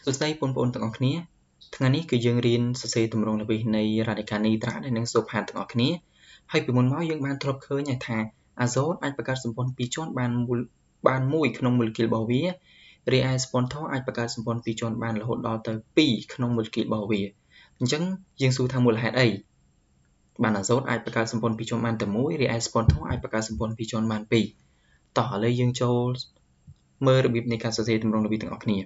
សួស្តីបងប្អូនទាំងអស់គ្នាថ្ងៃនេះគឺយើងរៀនសរសេរទម្រង់ល្បិចនៃ radical នីត្រាដែលនឹងសូផាតទាំងអស់គ្នាហើយពីមុនមកយើងបានធ្លាប់ឃើញថាអាសូតអាចបង្កើតសម្ព័ន្ធពីរជាន់បានមួយក្នុងម៉ូលេគុលរបស់វារីឯស្ព័នថអាចបង្កើតសម្ព័ន្ធពីរជាន់បានរហូតដល់ទៅ2ក្នុងម៉ូលេគុលរបស់វាអញ្ចឹងយើងសួរថាមូលហេតុអីបានអាសូតអាចបង្កើតសម្ព័ន្ធពីរជាន់បានតែមួយរីឯស្ព័នថអាចបង្កើតសម្ព័ន្ធពីរជាន់បានពីរតោះឥឡូវយើងចូលមើលរបៀបនៃការសរសេរទម្រង់ល្បិចទាំងអស់គ្នា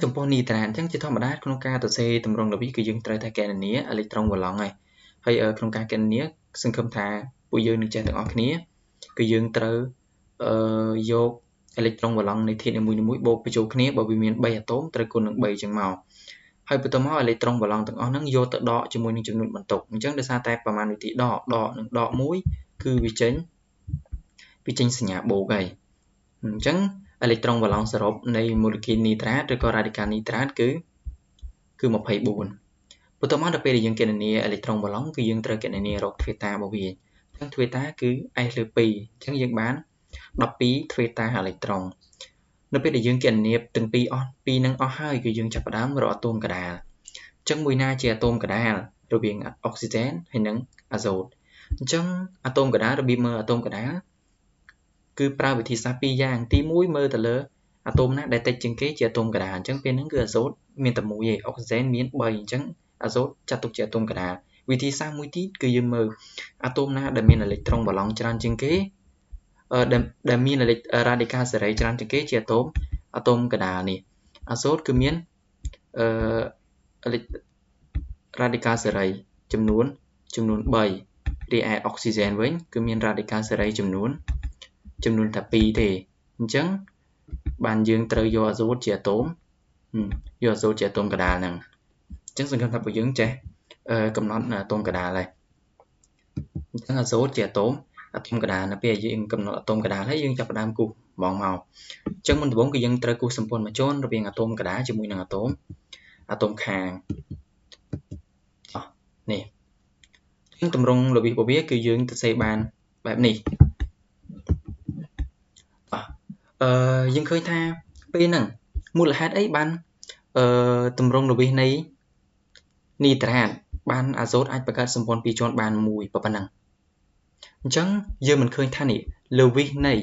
ចំពោះនីត្រាអញ្ចឹងជាធម្មតាក្នុងការសរសេរទម្រង់ល្បិចគឺយើងត្រូវតែគណនាអេឡិចត្រូនវ៉ាឡង់ហើយក្នុងការគណនាសង្ឃឹមថាពួកយើងនឹងចេះទាំងអស់គ្នាគឺយើងត្រូវយកអេឡិចត្រូនវ៉ាឡង់នៃធាតុនីមួយៗបូកបញ្ចូលគ្នាបើវាមាន3អាតូមត្រូវគុណនឹង3អញ្ចឹងមកហើយបន្ទាប់មកអេឡិចត្រូនវ៉ាឡង់ទាំងអស់ហ្នឹងយកទៅដកជាមួយនឹងចំនួនបន្ទុកអញ្ចឹងដោយសារតែប្រមាណវិធីដកនឹងដក1គឺវាចេញសញ្ញាបូកហើយអញ្ចឹងអេឡិចត្រូនវ៉ាឡង់សរុបនៃម៉ូលេគុលនីត្រាតឬក៏ radical នីត្រាតគឺ24បន្ទាប់មកដល់ពេលដែលយើងគណនាអេឡិចត្រូនវ៉ាឡង់គឺយើងត្រូវគណនារកទ្វេតារបស់វាអញ្ចឹងទ្វេតាគឺ s លើ2អញ្ចឹងយើងបាន12ទ្វេតាអេឡិចត្រូននៅពេលដែលយើងគណនាទាំងពីរនឹងអស់ហើយគឺយើងចាប់ផ្ដើមរកអាតូមកដាលអញ្ចឹងមួយណាជាអាតូមកដាលរវាងអុកស៊ីហ្សែនហើយនិងអាសូតអញ្ចឹងអាតូមកដាលរបៀបមើលអាតូមកដាលគឺប្រើវិធីសាស្ត្រពីរយ៉ាងទី1មើលទៅលើអាតូមណាដែលតិចជាងគេជាអាតូមកដាលអញ្ចឹងពេលហ្នឹងគឺអាសូតមានតែមួយឯងអុកស៊ីហ្សែនមាន3អញ្ចឹងអាសូតចាត់ទុកជាអាតូមកដាលវិធីសាស្ត្រមួយទៀតគឺយើងមើលអាតូមណាដែលមានអេឡិចត្រូនវ៉ាឡង់ច្រើនជាងគេដែលមានradical សេរីច្រើនជាងគេជាអាតូមកដាលនេះអាសូតគឺមានradical សេរីចំនួន3រីឯអុកស៊ីហ្សែនវិញគឺមាន radical សេរីចំនួនតែ2ទេអញ្ចឹងបានយើងត្រូវយកអាសូតជាអាតូមកដាលហ្នឹងអញ្ចឹងសង្ឃឹមថាពួកយើងចេះកំណត់អាតូមកដាលហើយអញ្ចឹងអាសូតជាអាតូមកដាលនៅពេលយើងកំណត់អាតូមកដាលហើយយើងចាប់ផ្ដើមគូសហ្មងមកអញ្ចឹងមុនដំបូងគឺយើងត្រូវគូសសម្ព័ន្ធមួយជាន់រវាងអាតូមកដាលជាមួយនឹងអាតូមខាងនេះទម្រង់របៀបរបស់វាគឺយើងទៅសេបានបែបនេះយើងឃើញថាពេលហ្នឹងមូលហេតុអីបានទម្រង់ល្បិចនៃនីត្រាតបានអាសូតអាចបង្កើតសម្ព័ន្ធពីរជាន់បានមួយប៉ុណ្ណឹងអញ្ចឹងយើងមិនឃើញថានេះល្បិចនៃ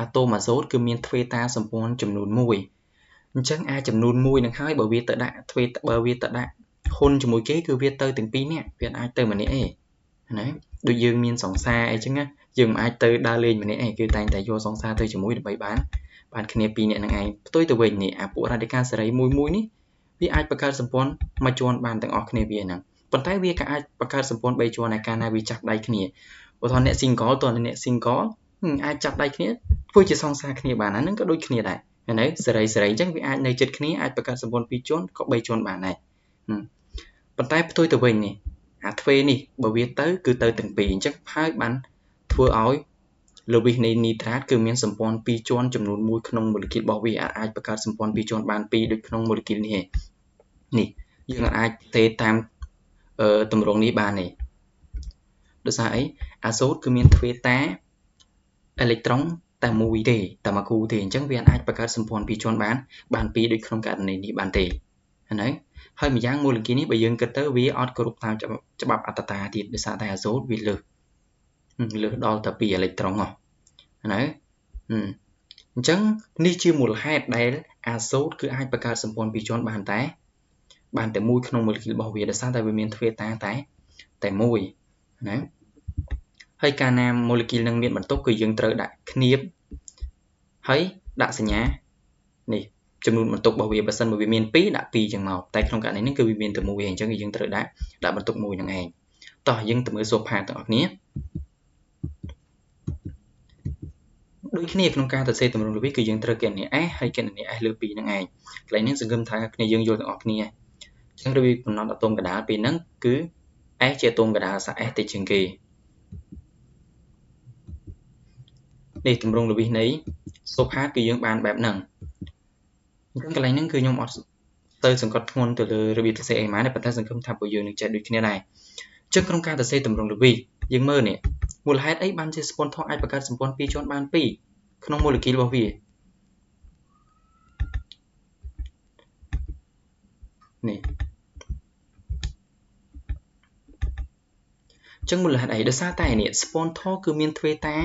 អាតូមអាសូតគឺមានទ្វេតាសម្ព័ន្ធចំនួន1អញ្ចឹងអាចចំនួន1នឹងហើយបើវាទៅដាក់ហ៊ុនជាមួយគេគឺវាទៅទាំងពីរនាក់វាអាចទៅម្នាក់ឯងណាដូចយើងមានសង្សារអីចឹងណាយើងមិនអាចទៅដើរលេងម្នាក់ឯងគឺតែងតែយកសង្សារទៅជាមួយដើម្បីបានគ្នាពីរនាក់នឹងឯងផ្ទុយទៅវិញនេះអាពួក radical សេរីមួយនេះវាអាចបង្កើតសម្ព័ន្ធមួយជាន់បានទាំងអស់គ្នាវាហ្នឹងប៉ុន្តែវាក៏អាចបង្កើតសម្ព័ន្ធ3ជាន់ដែរកាលណាវាចាប់ដៃគ្នាឧទាហរណ៍អ្នក single តើអ្នក single អាចចាប់ដៃគ្នាធ្វើជាសង្សារគ្នាបានអាហ្នឹងក៏ដូចគ្នាដែរណាសេរីអញ្ចឹងវាអាចនៅជិតគ្នាអាចបង្កើតសម្ព័ន្ធ2ជាន់ក៏3ជាន់បានដែរប៉ុន្តែផ្ទុយទៅវិញនេះអាទ្វេនេះបើវាទៅគឺទៅទាំងពីរអញ្ចឹងហើយបានធ្វើឲ្យល្បិចនៃនីត្រាតគឺមានសម្ព័ន្ធ2ជាន់ចំនួន1ក្នុងម៉ូលេគុលរបស់វាអាចបង្កើតសម្ព័ន្ធ2ជាន់បាន2ដូចក្នុងម៉ូលេគុលនេះយើងអាចទេតាមទម្រង់នេះបានទេដោយសារអីអាសូតគឺមានទ្វេតាអេឡិចត្រូនតែមួយទេតែមួយគូទេអញ្ចឹងវាអាចបង្កើតសម្ព័ន្ធ2ជាន់បាន2ដូចក្នុងករណីនេះបានទេហ្នឹងហើយម្យ៉ាងម៉ូលេគុលនេះបើយើងគិតទៅវាអត់គ្រប់តាមច្បាប់អត្តតាទៀតដោយសារតែអាសូតវាលើសដល់តែ2អេឡិចត្រូនណាអញ្ចឹងនេះជាមូលហេតុដែលអាសូតគឺអាចបង្កើតសម្ព័ន្ធ2ជាន់បានតែមួយក្នុងម៉ូលេគុលរបស់វាដោយសារតែវាមានទ្វេតាតែមួយណាហើយកាលណាម៉ូលេគុលនឹងមានបន្ទុកគឺយើងត្រូវដាក់ឃ្នៀបហើយដាក់សញ្ញានេះចំនួនបន្ទុករបស់វាបើសិនបើវាមាន2ដាក់2ចឹងមកតែក្នុងករណីនេះគឺវាមានតែមួយអញ្ចឹងយើងត្រូវដាក់បន្ទុកមួយហ្នឹងឯងតោះយើងទៅមើលសូផាទាំងអស់គ្នាដូចគ្នាក្នុងការសរសេរទម្រង់ល្បិចគឺយើងត្រូវគណនា s ហើយគណនា s លើ2ហ្នឹងឯងកន្លែងនេះសង្ឃឹមថាគ្នាយើងយល់ទាំងអស់គ្នាអញ្ចឹងរបៀបកំណត់អាតូមកដាលពេលហ្នឹងគឺ s ជាអាតូមកដាលសា s តិចជាងគេនេះទម្រង់ល្បិចនៃសូផាគឺយើងបានបែបហ្នឹងអញ្ចឹងកន្លែងហ្នឹងគឺខ្ញុំអត់ទៅសង្កត់ធ្ងន់ទៅលើរបៀបសរសេរអីម៉ានទេប៉ុន្តែសង្ឃឹមថាពួកយើងនឹងចេះដូចគ្នាដែរអញ្ចឹងក្នុងការសរសេរទម្រង់ល្បិចយើងមើលនេះមូលហេតុអីបានជាស្ព័ន្ធថអាចបង្កើតសម្ព័ន្ធ2ជាន់បាន2ក្នុងម៉ូលេគុលរបស់វា នេះចឹងមូលហេតុអីដោយសារតែនេះ sponsor គឺមានទ្វេតា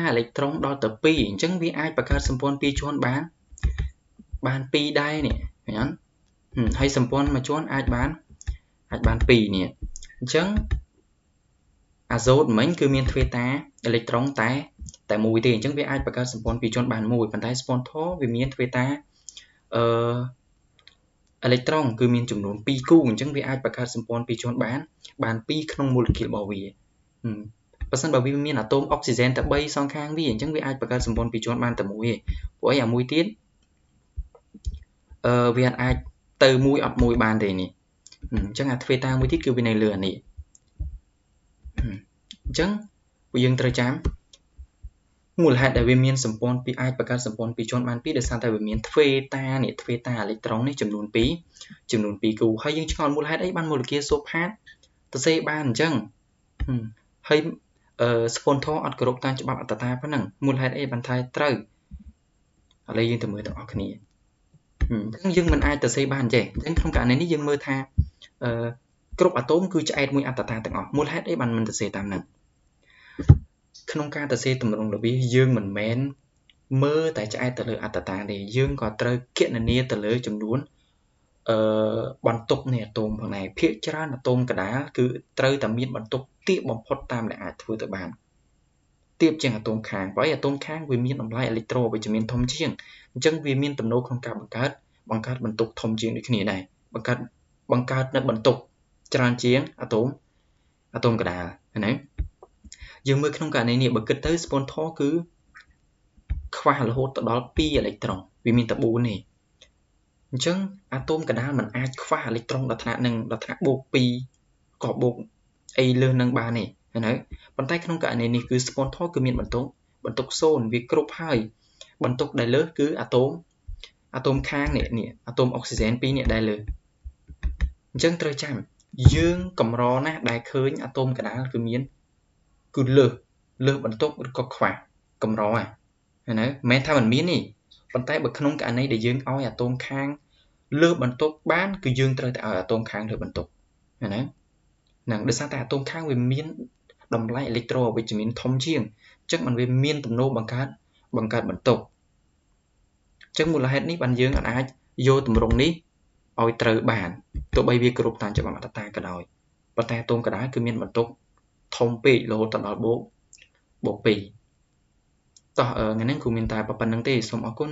អេឡិចត្រូនដល់ទៅ2អញ្ចឹងវាអាចបង្កើតសម្ព័ន្ធ2ជាន់បាន2ដែរនេះឃើញអត់ហើយសម្ព័ន្ធមួយជាន់អាចបាន2នេះអញ្ចឹងអាសូតមិញគឺមានទ្វេតាអេឡិចត្រូនតែមួយទេអញ្ចឹងវាអាចបង្កើតសម្ព័ន្ធ2ជាន់បានមួយប៉ុន្តែ sponsor វាមានទ្វេតាអេឡិចត្រូនគឺមានចំនួន2គូអញ្ចឹងវាអាចបង្កើតសម្ព័ន្ធ2ជាន់បាន2ក្នុង molecule របស់វាបើសិនបើវាមានអាតូមអុកស៊ីហ្សែនតែ3សងខាងវាអញ្ចឹងវាអាចបង្កើតសម្ព័ន្ធ2ជាន់បានតែមួយទេព្រោះអីអាមួយទៀតវាអាចទៅមួយអត់មួយបានទេនេះអញ្ចឹងអាទ្វេតាមួយទៀតគឺវានៅលើអានេះអញ្ចឹងយើងត្រូវចាំមូលហេតុដែលវាមានសម្ព័ន្ធអាចបង្កើតសម្ព័ន្ធ2ជាន់បាន2ដោយសារតែវាមានទ្វេតាអេឡិចត្រូននេះចំនួន2គូហើយយើងឆ្ងល់មូលហេតុអីបាន molecule សូផាតទៅសេបានអញ្ចឹងហើយsponsor អត់គោរពតាមច្បាប់អត្តតាប៉ុណ្ណឹងមូលហេតុអីបានថាត្រូវឥឡូវយើងទៅមើលទាំងអស់គ្នាអញ្ចឹងយើងមិនអាចទៅសេបានទេអញ្ចឹងក្នុងករណីនេះយើងមើលថាគ្រប់អាតូមគឺឆ្អែតមួយអត្តតាទាំងអស់មូលហេតុអីបានមិនទៅសេតាមហ្នឹងក្នុងការទៅសេទម្រង់របៀសយើងមិនមែនមើលតែឆ្អែតទៅលើអត្តតាទេយើងក៏ត្រូវគណនាទៅលើចំនួនបន្ទុកនៃអាតូមផងដែរភាគច្រើនអាតូមកដាលគឺត្រូវតែមានបន្ទុកទាបបំផុតតាមដែលអាចធ្វើទៅបានទាបជាងអាតូមខាងព្រោះអាតូមខាងវាមានតម្លៃអេឡិចត្រូវិជ្ជមានធំជាងអញ្ចឹងវាមានទំនោរក្នុងការបង្កើតបន្ទុកធំជាងដូចគ្នាដែរបង្កើតនៅបន្ទុកច្រើនជាងអាតូមកដាលណាយើងមើលក្នុងករណីនេះបើគិតទៅ sponsor គឺខ្វះរហូតដល់2អេឡិចត្រូនវាមានតែ4ទេអញ្ចឹងអាតូមកដាលមិនអាចខ្វះអេឡិចត្រូនដល់ថ្នាក់បូក2ក៏បូកអីលើសនឹងបានទេណាប៉ុន្តែក្នុងករណីនេះគឺ sponsor គឺមានបន្ទុក0វាគ្រប់ហើយបន្ទុកដែលលើសគឺអាតូមខាងនេះអាតូមអុកស៊ីហ្សែន2នេះដែលលើសអញ្ចឹងត្រូវចាំយើងកម្រណាស់ដែលឃើញអាតូមកដាលគឺលើសបន្ទុកឬក៏ខ្វះកម្រណាមិនមែនថាมันមានទេប៉ុន្តែបើក្នុងករណីដែលយើងឲ្យអាតូមខាងលើសបន្ទុកបានគឺយើងត្រូវតែឲ្យអាតូមខាងលើសបន្ទុកណាហ្នឹងដោយសារតែអាតូមខាងវាមានតម្លៃអេឡិចត្រូវិជ្ជមានធំជាងអញ្ចឹងมันវាមានទំនោរបង្កើតបន្ទុកអញ្ចឹងមូលហេតុនេះបានយើងអាចយកទម្រង់នេះឲ្យត្រូវបានទោះបីវាគ្រប់តាមច្បាប់អត្តតាក៏ដោយប៉ុន្តែអាតូមកដាលគឺមានបន្ទុកធំពេករហូតដល់បូក2តោះថ្ងៃនេះគ្រូមានតែប៉ុណ្្នឹងទេសូមអរគុណ